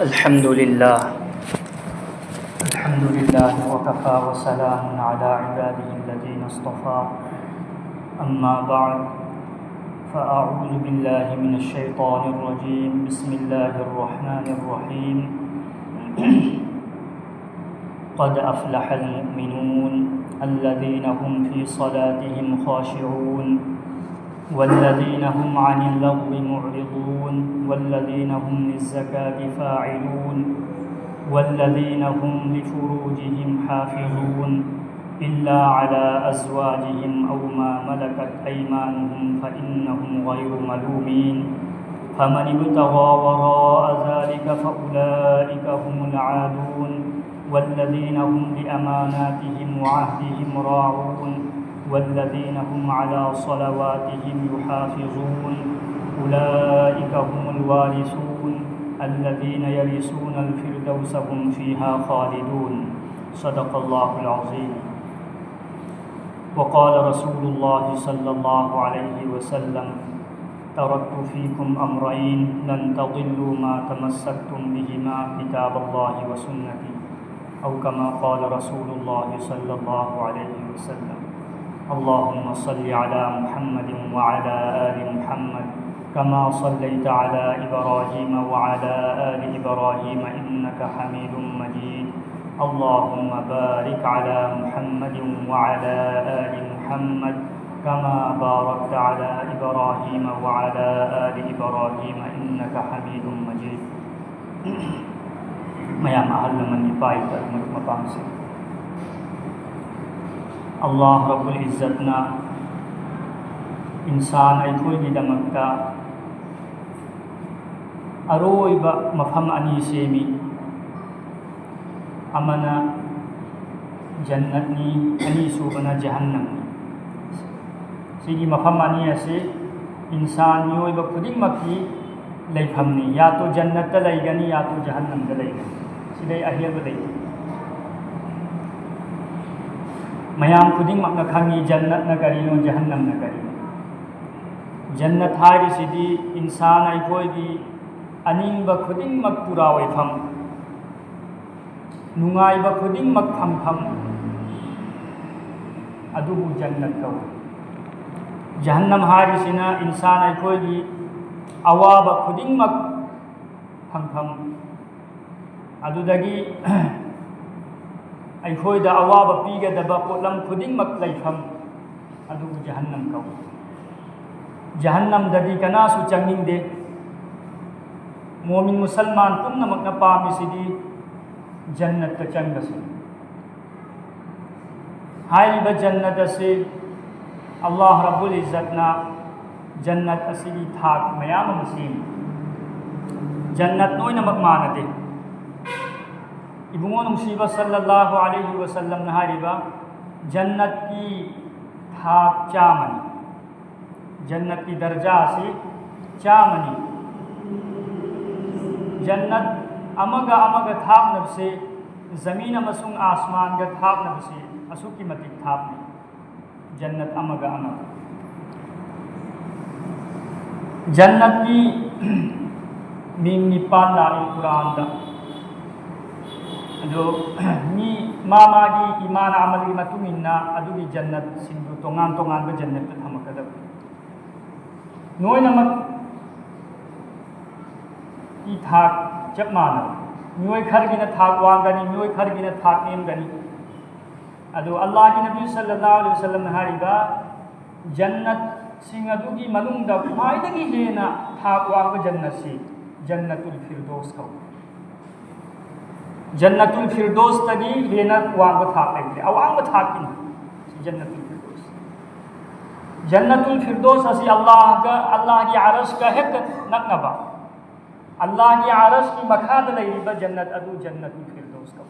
अल्हम्दुलिल्लाह अल्हम्दुलिल्लाह वकफ़ा वसलामुन अला इबादिहिल्लज़ीना इस्तफ़ा अम्मा बअद फ़अऊज़ु बिल्लाहि मिनश्शैतानिर्रजीम बिस्मिल्लाहिर्रहमानिर्रहीम क़द अफ़लहल मुमिनून अल्लज़ीना हुम फ़ी सलातिहिम ख़ाशिऊन वल्लज़ीना हुम अनिल लग़्वी मुअरिज़ून वल्लज़ीना हुम लिज़्ज़काति फ़ाइलून वल्लज़ीना हुम लिफ़ुरूजिहिम हाफ़िज़ून इल्ला अला अज़वाजिहिम औ मा मलकत अयमानुहुम फ़इन्नहुम ग़ैरु मलूमीन फ़मन इब्तग़ा वराअ ज़ालिक फ़उलाइक हुमुल आदून वल्लज़ीना हुम लिअमानातिहिम व अहदिहिम राऊन वल्लज़ीना हुम अला सलवातिहिम युहाफ़िज़ून उलाइक हुमुल वारिसून अल्लज़ीना यरिसूनल फ़िरदौस हुम फ़ीहा ख़ालिदून सदक़ल्लाहुल अज़ीम। वक़ाल रसूलुल्लाहि सल्लल्लाहु अलैहि वसल्लम तरक्तु फ़ीकुम अम्रैन लन तज़िल्लू मा तमस्सक्तुम बिहिमा किताबल्लाहि व सुन्नती औ कमा क़ाल रसूलुल्लाहि सल्लल्लाहु अलैहि वसल्लम। अल्लाहुम्मा सल्लि अला मुहम्मदिन व अला आलि मुहम्मद कमा सल्लैता अला इब्राहीम व अला आलि इब्राहीम इन्नका हमीदुम मजीद। अल्लाहुम्मा बारिक अला मुहम्मदिन व अला आलि मुहम्मद कमा बारकता अला इब्राहीम व अला आलि इब्राहीम इन्नका हमीदुम मजीद। मयाम अहल मन पाई पर मकाम से अल्लाह रब्बुल इज़्ज़तना इंसान अखोईगिदमक्ता अरोइबा मफम अनी सेमी अमना जन्नतनी अनी सूबना जहन्नमनी सिगी मफम अनी असे इंसान मियोइबा खुदिमक्की लेफमनी या तो जन्नत लैगनी या तो जहन्नम लैगनी सिदै अहेब लै मयाम खुदिमक्ना खंगी जन्नत न करिनो जहन्नम न करिनो जन्नत हारिसिदी इंसान अखोईगी अनिंबा खुदिमक पुरावैफम नुंगाइबा खुदिमक फंफम अदुबु जन्नत कौ जहन्नम हारिसिना इंसान अखोईगी अवाबा खुदिमक फंफम अदुदगी अखोईदा अवाबा पीगदबा पोटलम खुदिमक लैफम अदुबु जहन्नम कौ जहन्नम ददी कनासु चंगिंगदे मोमिन मुसलमान पुनमकना पामिसिदी जन्नत का चंगसे हाइबा जन्नत से अल्लाह रब्बुल इज़्ज़तना जन्नत असिगी थाक मयाम मसीम जन्नत नोइनमक मानदे इबुंगो नुसीबा सल्लल्लाहु अलैहि वसल्लम ने हारिबा जन्नत की थाक चामनी जन्नत की दर्जा से चामनी जन्नत अमगा अमगा थापनब से ज़मीन अमसुंग आसमान का थापनब से असुकी मतिक थापने जन्नत अमगा अमगा जन्नत की मीम निपाल लाए कुरान दा जो मी मामागी ईमान अमल की मतुमिन्ना अदुगी जन्नत सिंधु तोंगान तोंगान बे जन्नत थमकदब नोइनमक की थाक चप माना मियोय खरगिना थाक वांगनी मियोय खरगिना थाक नेमगनी अदो अल्लाह की नबी सल्लल्लाहु अलैहि वसल्लम ने हारिबा जन्नत सिंह अदुगी मनुंगदा ख्वाइदगी हेना थाक वांग जन्नत से जन्नतुल फिरदौस कौ जन्नतुल फिरदौस तगी हेना वांग थाक लेते अवांग थाकिन जन्नतुल फिरदौस जन्नतुल फिरदौस असी अल्लाह की अरश का हेक नकनबा अल्लाह की आरश की मखाद लईबा जन्नत अदु जन्नतुल फिरदौस का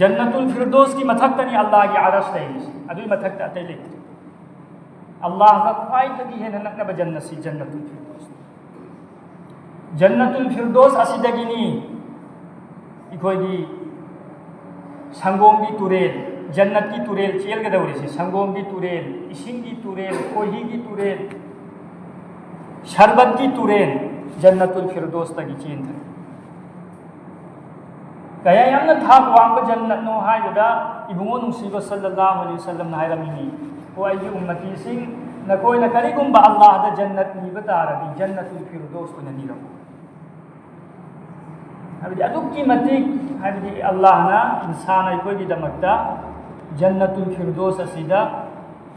जन्नतुल फिरदौस की मथक्तनी अल्लाह की आरश लईस अदु मथक्त अते ले अल्लाह का ख्वाइदगी है नकनबा जन्नत सी जन्नतुल फिरदौस जन्नतुल फिरदौस असिदगिनी इखोगी संगोम की तुरेल जन्नत की तुरेल चेलगदौरी से संगोम की तुरेल इसिंग की तुरेल कोही की तुरेल शरबत की तुरेल जन्नतुल फिरदौस तक चेन थे kaya yamna thak wangba jannat no haibada ibungo nungsiba sallallahu alaihi wasallam na hairamini ko ayi ummati sing nakoi na karigumba Allah da jannat ni batara di jannatul firdaus ko nanira habidi adukki matik habidi Allah na insan ay ko gi damakta jannatul firdaus asida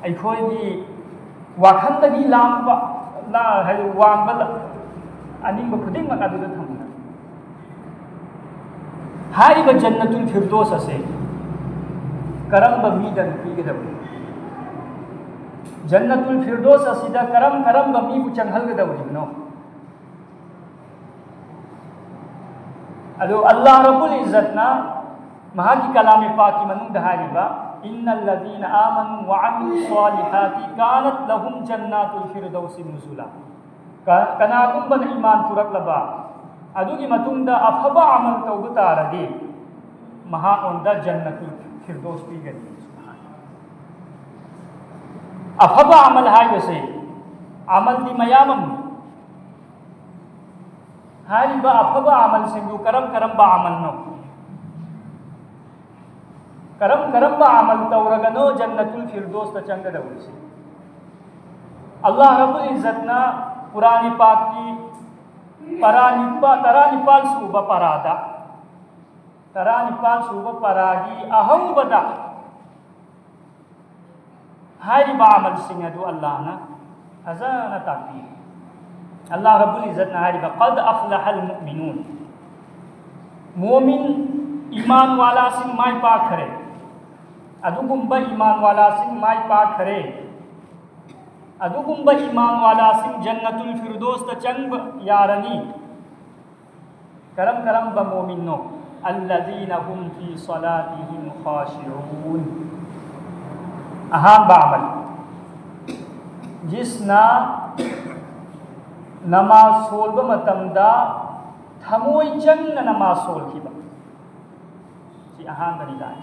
ay ko gi wakanda gi lamba la hay wangba aning ba khuding makadu da thamna हारी जन्नतुल फिरदौस असे करम बमीदन पीगदब जन्नतुल फिरदौस असिदा करम करम बमी बु चंगहलगदबनो अदो अल्लाह रब्बुल इज्जतना महा की कलाम पाक की मनुंग दहारिबा इन्नल लदीना आमनु व अमिलुस सालिहाति कानत लहुम जन्नातुल फिरदौस नुजुला कनागुंबन ईमान पुरकलबा अदुगी मतुंगदा अफबा अमल तौब तारदी महा ओंदा जन्नतुल फिरदौस पीगनी अफबा अमल हाइबसे अमल दी मयामम हारिबा अफबा अमल सिंगु करम करम बा अमल नो करम बा अमल तौरगनो जन्नतुल फिरदौस त चंगदवसे अल्लाह रब्बुल इज्जतना कुरान पाक की तरानिपाल सूबा परादा तरानिपाल सूबा परागी अहौबदा हारिबा अमल सिंह अदु अल्लाह ना फजाना ताकी अल्लाह रब्बुल इज्जत ना हारिबा क़द अफ़लहल मुमिनून मोमिन ईमान वाला सिंह माय पा खरे अदुगुंबा ईमान वाला सिंह माय पा खरे अदुगुंबा ईमान वाला सिंह जन्नतुल फिरदौस त चंग यारनी करम करम ब मोमिनो अल्लज़ीना हुम फी सलातिहिम खाशिऊन अहाम बामल जिसना नमाज सोलब मतमदा थमोय चंग नमाज सोलखिबा सी अहाम बनिदाय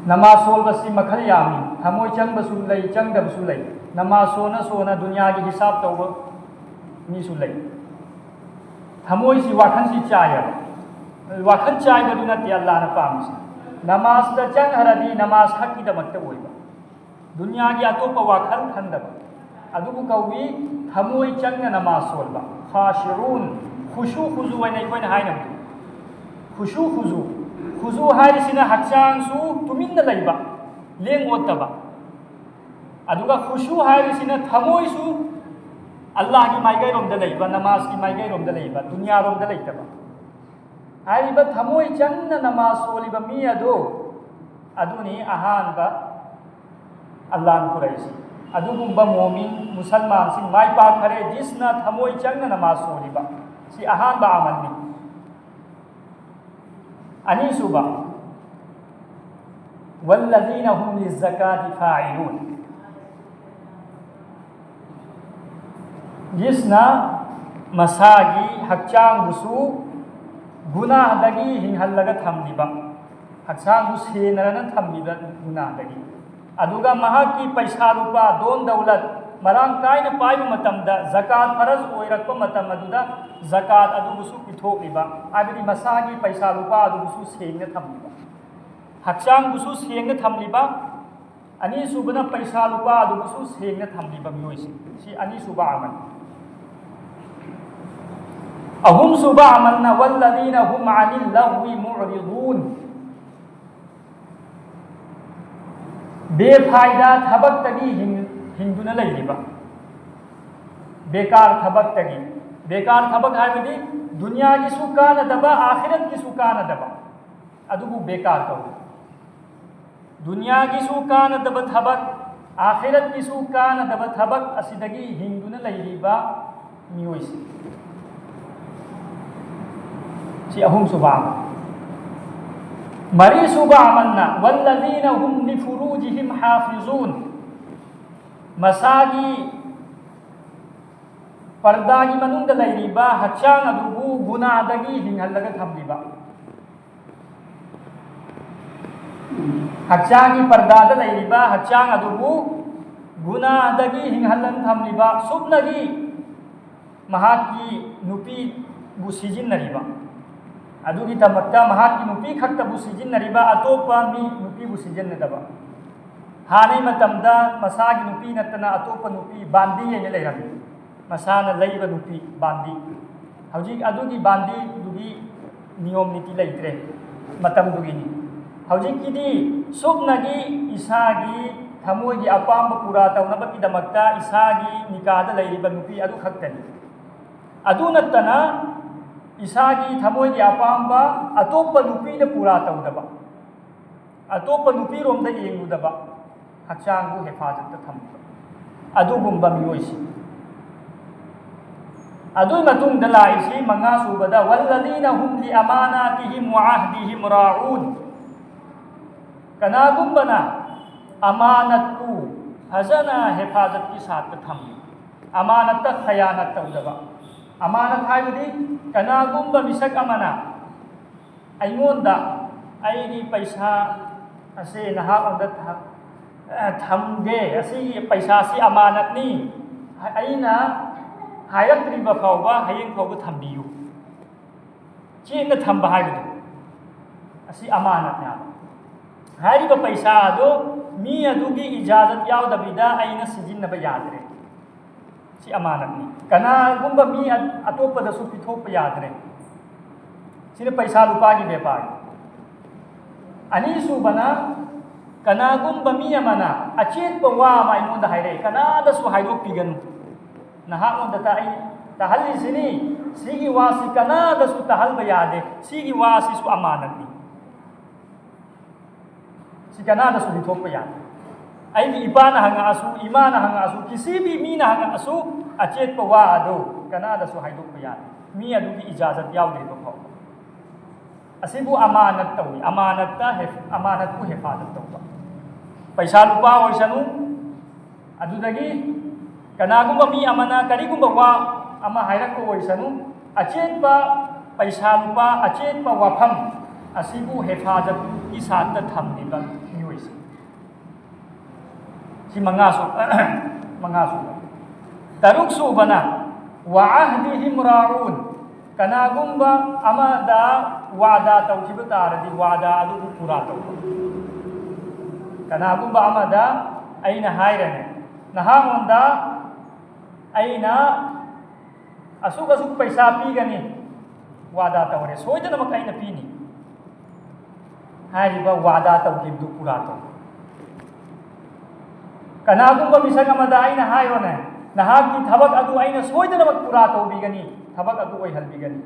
नमाज सोलबसी मखल यामी थमोय चंगबसु लई चंगदबसु लई नमाज सोना सोना दुनिया की हिसाब तौब मीसु लई थमोय सी वाखन सी चाय वाखन चाय बदुना ति अल्लाह ना पामसी नमाज द चंग हरदी नमाज खकी दमत ओइबा दुनिया की अतोप वाखन खंदब अदुबु कवी थमोय चंग नमाज सोलबा खाशिरून खुशू खुजू वनै कोइन हाइनम खुशू खुजू खुजू हारिसिना हक्चांगसु तुमिन लैबा लेंग ओतबा अदुगा खुशू हारिसिना थमोयसु अल्लाह की माइगै रोमदा लैबा नमाज की माइगै रोमदा लैबा दुनिया रोमदा लैतबा हारिबा थमोय चंगना नमाज सोलिबा मी अदो अदुनी अहानबा अल्लाह न पुरैसी अदुगुंबा मोमिन मुसलमान सिंह माइ पा खरे जिसना थमोय चंगना नमाज सोलिबा सी अहानबा अमलनी अनीसुबा वल्लज़ीना हुम लिज़्ज़काति फ़ाइलून जिसना मसागी हक्चांग बुसु गुनाहदगी हिंहल्लगा थम्लिबा हक्चांग बुसेनरना थम्लिबा गुनाहदगी अदुगा महाकी पैसा रुपा दोन दौलत मरांग कायना पाइबा मतमदा ज़कात फरज ओइरक्पा मतम अदुदा ज़कात अदुबुसु पिथोकिबा आबदि मसागी पैसा रुपा अदुबुसु सेंगना थम्लिबा हक्चांग बुसु सेंगना थम्लिबा अनीसुबना पैसा रुपा अदुबुसु सेंगना थम्लिबा मियोइसि सी अनीसुबा अमल अहुम सुबा अमलना वल्लज़ीना हुम अनिल लग़्वी मुअरिदून बेफायदा थबक तगी हिंदुना लैलिबा बेकार थबक हाइबदी दुनिया की सुकान दबा आखिरत की सुकान दबा अदुबु बेकार कहो दुनिया की सुकान दबा थबक आखिरत की सुकान दबा थबक असिदगी हिंदुना लैलिबा मियोइसी सी अहुम सुबा मरी सुबा अमलना वल्लज़ीना हुम लिफुरूजिहिम हाफिज़ून मसागी पर्दागी मनुंग लैरिबा हक्चांग अदुबु गुनाहदगी हिंहल्लगा थम्लिबा हक्चांगी पर्दाद लैरिबा हक्चांग अदुबु गुनाहदगी हिंहल्लन थम्लिबा सुबनगी महाकी नुपी बु सिजिन्नरिबा अदुगी दमक्ता महाकी नुपी खक्तबु सिजिन्नरिबा अतोपा मी नुपीबु सिजिन्नदबा हानै मतमदा मसागी नुपी नतना अतोपा नुपी बांदी येने लेरमी मसाना लैबा नुपी बांदी हौजिक अदुगी बांदी दुगी नियम नीति लेत्रे मतम दुगिनी हौजिक किदी सुकनगी इसागी थमोगी अपाम पूरा तौनबकी दमक्ता इसागी निकादा लैरिबा नुपी अदु खक्तनी अदु नतना इसागी थमोगी अपाम अतोप नुपी पूरा तौदबा अतोप नुपी रोम येंगुदबा हक्चांगु हेफाजत थम्बा अदुगुंबा मियोइसी अदुई मतुंगदा लाइसी मंगा सुबदा वल्लदीना हुम लि अमानातिहिम व अहदिहिम राऊन कनागुंबना अमानतु फजना हेफाजत की साथ थम्बी अमानत खयानत तौदबा अमानत हाइबदी कनागुंबा मिसक अमना अइंगोंदा अइगी पैसा असे नहाओंदा थमगे असी पैसा से अमानतनी अइना हायरक्त्रिबा फाउबा हयेंग फाउबा थम्बियु चेंगा थम्बा हाइबदु असी अमानत ना हारिबा पैसा दो मी अदुगी इजाजत यावदबिदा अइना सिजिन्नबा यादरे सी अमानतनी कनागुंबा मी अतोपदसु पिथोकपा यादरे सिने पैसा रुपागी व्यापार अनीसुबना कनागुंबा मी अमना अचेतपा वा अमा अइंगोंदा हाइरे कनादसु हाइदोकपिगनु नहाओंदा तहल्लिसिनी सिगी वासी कनादसु तहल्बा यादे सिगी वासीसु अमानतनी सी कनादसु लिथोकपा यादे अइगी इपाना हंगासु इमाना हंगासु किसी भी मीना हंगासु अचेतपा वा अदो कनादसु हाइदोकपा यादे मी अदुगी इजाजत यावद्रिबा फाउ असिबु अमानत तौई अमानतपु हेफाजत तौबा पैसा रुपा ओइसनु अदुदगी कनागुंबा मी अमना करिगुंबा वा अमा हाइरक्पा ओइसनु अचेतपा पैसा रुपा अचेतपा वाफम असिबु हेफाजत की साथ थम्बिबा मियोइसे सी मंगासु तरुक सुबना व अहदिहिम राऊन कनागुंबा अमदा वादा तौखिबा तारदी वादा अदुबु पूरा तौबा कनागुंबा अमदा अइना हाइरने नहाओंदा अइना असुक असुक पैसा पीगनी वादा तौरे सोइदनमक अइना पीनी हारिबा वादा तौखिबदु पूरा तौ कनागुंबा मिसक अमदा अइना हाइरोने नहाकी थबक अदु अइना सोइदनमक पूरा तौबिगनी थबक अदु ओइहलबिगनी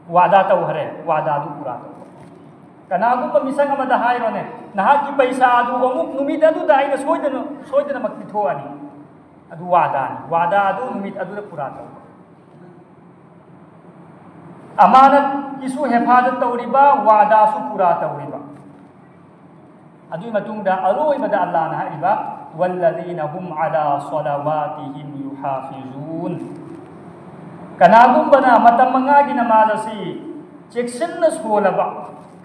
वादा तौहरे वादा अदु पूरा तौ कनागुंबा मिसक अमदा हाइरोने नहाकी पैसा अदु अमुक नुमित अदुदा अइना सोइदनमक पिथोअनी अदु वादा अदु नुमित अदुदा पूरा तौ अमानत किसु हेफाजत तौरिबा वादा सु पूरा तौरिबा अदुई मतुंगदा अरोइबदा अल्लाह ना हाइबा वल्लदीना हुम अला सलावातिहिम युहाफिजून कनागुंबना मतम मंगागी नमाज असि चेक्सिन्ना सोलबा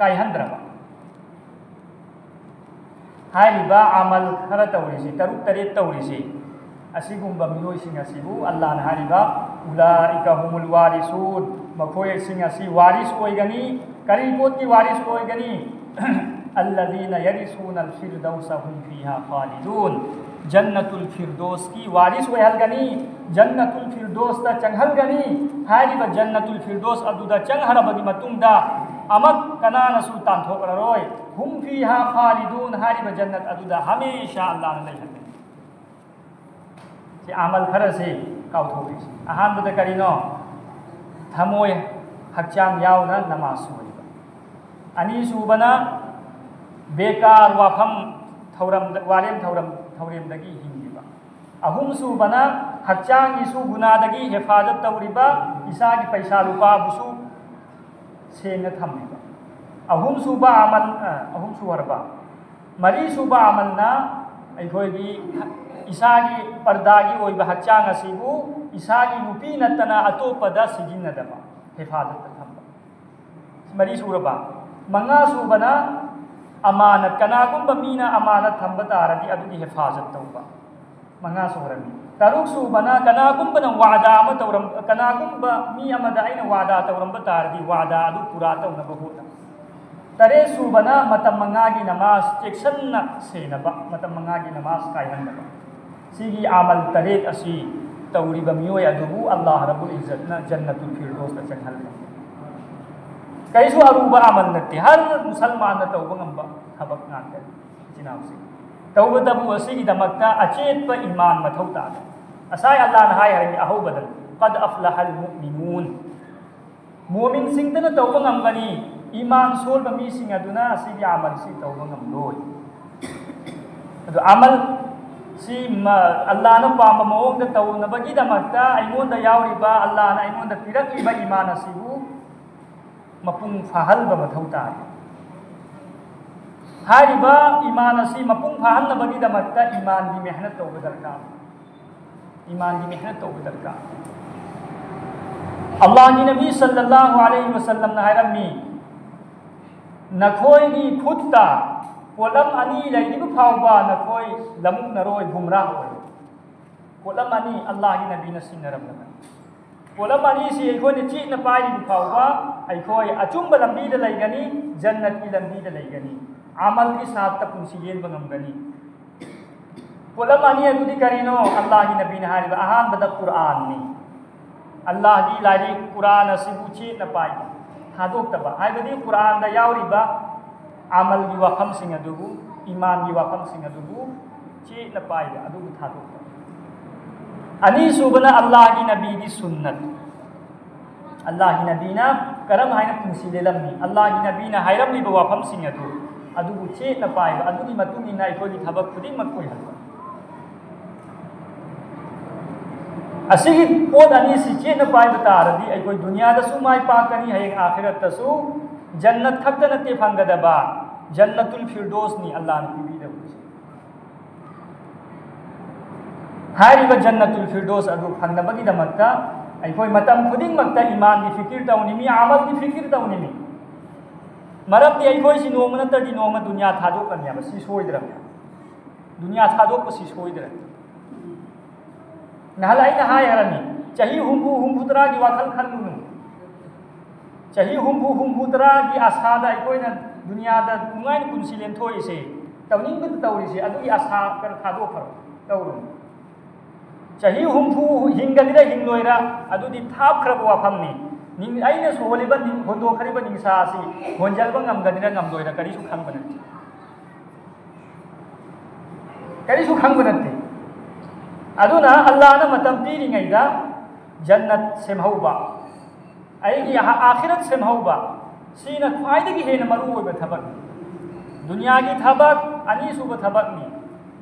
कायहंद्रबा हाइबा अमल खरा तौरिसि तरुक तरेत तौरिसि असिगुंबा मियोइसिंग असिबु अल्लाह ना हाइबा उलाइका हुमुल वारिसून मखोयसिंग असि वारिस ओइगनी करी पोत की वारिस ओइगनी अल्लज़ीना यरिसूनल फिरदौस हुम फीहा खालिदून जन्नतुल फिरदौस की वारिस ओइहलगनी जन्नतुल फिरदौस दा चंगहलगनी हारिबा जन्नतुल फिरदौस अदुदा चंगहरबगी मतुंगदा अमक कनानसु तांथोकररोय हुम फीहा खालिदून हारिबा जन्नत अदुदा हमेशा अल्लाह ने लैहलगनी से अमल खर से काउथोरिस अहानबदा करिनो थमोय हक्चांग यावना नमाज सोइबा अनीसुबना बेकार वाफम वारेम थौरेमदगी हिंगिबा अहुमसुबना हक्चांग इसु गुनादगी हेफाजत तौरिबा इसागी पैसा रुपा बुसु सेंग थम्बिबा अहुमसुबा अमल अहुमसुवरबा मरीसुबा अमलना अखोगी इसागी पर्दागी ओइबा हक्चांग असिबु इसागी नुपी नतना अतोपदा सिजिन्नदबा हेफाजत थम्बा मरीसुरबा मंगासुबना अमानत कनागुंबा मीना अमानत थम्बा तारदी अदुगी हेफाजत तौबा मंगासुरमी Taruk subana kanagumba ng wada ama tawram kanagumba mi amada ay na wada tawram batardi wada adu purata una bahuta. Tare subana matam mangagi namas checksan na senaba matam mangagi namas kaihan ba. Sige amal tarik asi tawri ba miyoy adubu Allah Rabbul Izzat na Jannatul Firdaus na changhal. Kaisu aruba amal nati har musalman na tawbang amba habak natin sinawsi. Tawba tabu asi idamagta achet pa iman mathauta. Asay Allah na hay harimi ahaw badal qad aflahal mu'minun. Mu'min sing na tawbang ambani iman sol ba mi sing aduna asi amal si tawbang amloy. Ado amal si Allah na pamamaong na tawag na bagi damagta ay mo na yaw riba Allah na ay mo na pirak iba iman na sibu mapung fahal ba mathaw tayo hari ba iman na si mapung fahal na bagi damagta iman di mehnat tawag darka iman di mehnat tawag darka Allah ni Nabi sallallahu alaihi wasallam na harami nakoy ni putta Polam ani lagi ni pawba na koi lamuk na roy gumrah hoy. Polam ani Allah ni Nabi na sinaram na. Polam ani si koi ni chi na pai ni pawba ay koi achum balambi da lay gani jannat ki lambi da lay gani. Amal ki saat ta punsiyen bangam gani. Polam ani adu di karino Allah ni Nabi na hari ba ahan bada Quran ni. Allah di lari Quran asibu chi na pai. Hadok ta ba. Ay badi Quran da yauri ba amal di wafam sing adubu iman di wafam sing adubu chi na pai adubu thadu ani subana Allah ki nabi di sunnat Allah ki nabi na karam haina pungsi lelam ni Allah ki nabi na hairam ni wafam sing adubu chi na pai adu di matung ina ikoi di thabak puding makoi halwa asigi pod ani si chi na pai bataradi ikoi dunia da sumai pakani hayeng akhirat tasu Jannat khakta nate phangadaba Jannatul Firdaus ni Allah na pibida busi. Hari ba Jannatul Firdaus adu phangnabagi damakta ay koi matam khuding magta iman ni fikir taw nimi amal ni fikir taw nimi. Marap di ay koi si noma na tadi noma dunya thadok kan ya basi soidram ya. Dunya thadok basi soidram. Nahalai na hayarani chahi humbu tra gi wakal khalnu Chahi humbu tara gi asada ikoi na dunia da tungai ni kunsilen thoi se tawning bit tawri se adu asa kar khado phar tawru chahi humbu hingalira hingloira adu di thap khra wa phamni ning aina soholiba ning hondo khariba ning sa si honjal ba ngam gadira ngam loira kari su khang banat kari su khang banat aduna Allah na matam tiri ngai da jannat semhauba Aigi akhirat semhauba sina khwaidagi hena maru oiba thabak dunya gi thabak ani suba thabak ni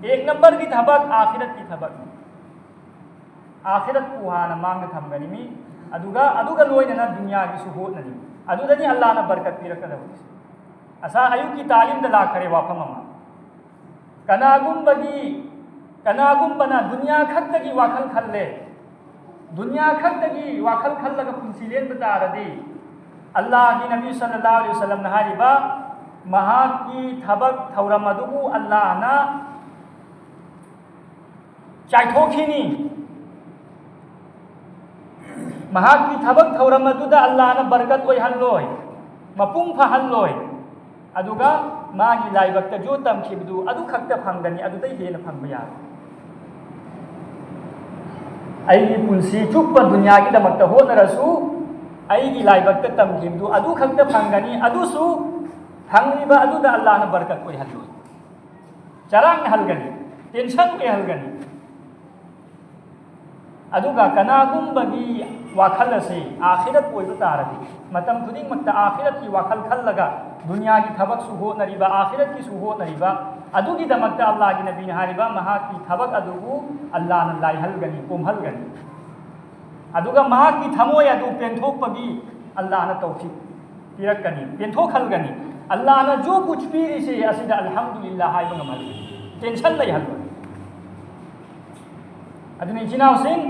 ek number gi thabak akhirat gi thabak akhirat puhana mang thamgani mi aduga loina na dunya gi suhot nani aduda ni Allah na barkat pirakada asa ayu ki talim da la khare wa phamama kanagum bana dunya khattagi wakal khalle दुनिया खत्तगी वाखल खल्लगा पुंसिलेन बतारदी अल्लाह की नबी सल्लल्लाहु अलैहि वसल्लम ने हारिबा महा की थबक थौरम अदुबु अल्लाह ना चाइथोखिनी महा की थबक थौरम अदुदा अल्लाह ना बरकत ओय हल्लोय मपुंग फा हल्लोय अदुगा मागी लाइबक्ता जो तमखिबदु अदु खक्ता फंगदनी अदुदै हेना फंगबा या आई पुंसी चुप दुनिया की दमकता हो नरसु आई लाइबक्ता तमखिबदु अदु खक्ता फंगनी अदुसु फंगनिबा अदुदा अल्लाह ना बरकत कोई हल्लोय चरांग हलगनी टेंशन के हलगनी अदुगा कनागुंबगी वाखल से आखिरत ओइबा तारदी मतम खुदिंग मक्ता आखिरत की वाखल खल्लगा दुनिया की थबक सुहो नरिबा आखिरत की सुहो नरिबा अदुगी दमक्ता अल्लाह की नबी ने हारिबा महा की थबक अदुगु अल्लाह न लाई हलगनी कोम हलगनी अदुगा महा की थमोय अदु पेंथोकपगी अल्लाह न तौफीक पिरकनी पेंथोक हलगनी अल्लाह न जो कुछ पीरी से असिदा अल्हम्दुलिल्लाह हाइबा ngmal टेंशन लै हलगनी अदुनि जिनाव सिंह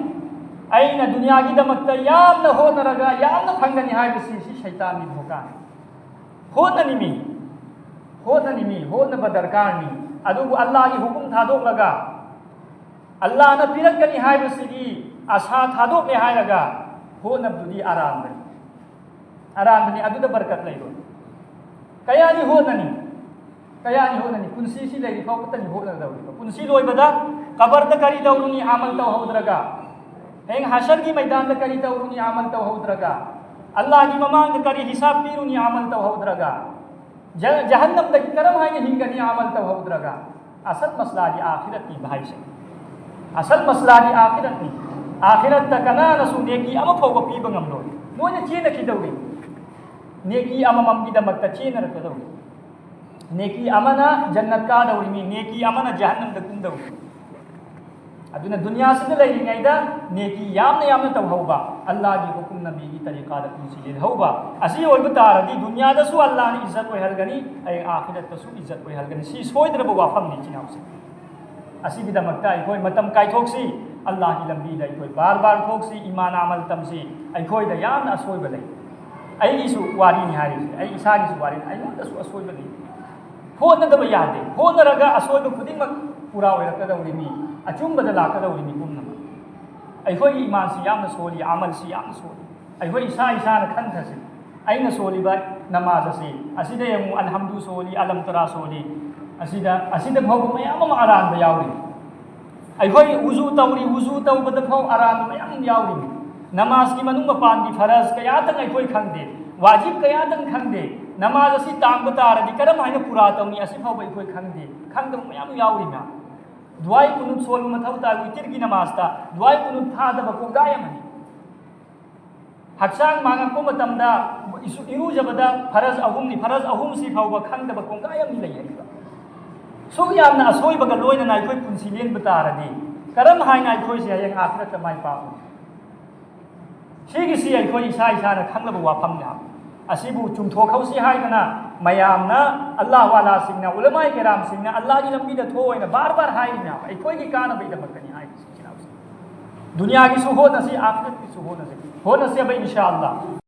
अना दुनिया की दमक्ता यामना होनरगा यामना फंगनी हाइबसी सि शैतान नि धोका होननिमी होनबा दरकार नि अदुबु अल्लाह की हुकुम थादोक लगा अल्लाह ने पीरकनी हाइबसिगी आशा थादोकने हाइरगा होनबदुदी आरामबनी अदुदा बरकत लेरो कयानी होननी पुंसी सी लेरी फावतनी होनदौरी पुंसी लोइबदा कबर द करी दौरुनी अमल तौहौद्रगा हेंग हशर की मैदान द करी दौरुनी अमल तौहौद्रगा अल्लाह की ममांग द करी हिसाब पीरुनी अमल तौहौद्रगा जहन्नम द करम हाइने हिंगनी अमल तौहौद्रगा असल मसला दी आखिरत की भाई से असल मसला दी आखिरत की आखिरत द कना नसु नेकी अम फौग पीब ngam मोने चेन की दौरी नेकी अममम की दमक चेन रखदौरी नेकी अमना जन्नत का दौरी नेकी अमना जहन्नम द कुंदौरी अदुना दुनिया से लेरिङैदा नेकी यामना तौहौबा अल्लाह की हुकुम नबी की तरीका द पुंसी लेहौबा असि ओइब तारदी दुनिया दसु अल्लाह ने इज्जत ओइहलगनी अय आखिरत दसु इज्जत ओइहलगनी सी सोइद्रब वाफम नि चिनाउसे असि की दमकता अखोय मतम काइथोक्सी अल्लाह की लंबी the अखोय bar थोक्सी Iman Amal तमसी अखोय the यामना असोइब ले अईसु वारी नि हारिसे अई इसागी सु वारी अई दसु असोइब ले होनदब यादे होनरगा असोइब खुदिमक पूरा ओइरकदौरी मी अचुंबद लाकदौरी मी पुनम अखोय ईमान से यामना सोली अमल से यामना सोली अखोय इसा इसाना खंथसे अइना सोलीबा नमाज से असिदा यमु अलहम्दु सोली अलम तरा सोली असिदा भाव मयाम अरान यावरी अखोय वुजू तौबद भाव अरान मयाम यावरी नमाज की मनुंग पान की फरज कयातंग अखोय खंगदे वाजिब कयातंग खंगदे नमाज असि तांग तारदी करम हाइना पूरा तौनी असि भाव अखोय खंगदे खंगदम मयाम यावरी मा दुआई कुनुत सोल मथौ ता वितिर की नमाज ता दुआई कुनुत थादब कोगायमनी हक्सांग मांगको मतमदा इरुजबदा फरज अहुम सी फावबा खंगदब कोगायमनी लैयरिबा सो यामना असोइबगा लोइना नाइखोय पुंसी लेन बतारदी करम हाइना अखोय से हयें आखिरत माइ पाउ सिगिसी अखोय इसा खंगलब वाफमना असिबु चुंथोखौसी हाइदना मयामना अल्लाह वाला सिंगना उलमाए केराम सिंगना अल्लाह की लंबी द थोइना बार हाइना अखोय की कानबैदमकनी हाइ दुनिया की सुहोनसी आखिरत की सुहोनसी होनसे अब इंशाअल्लाह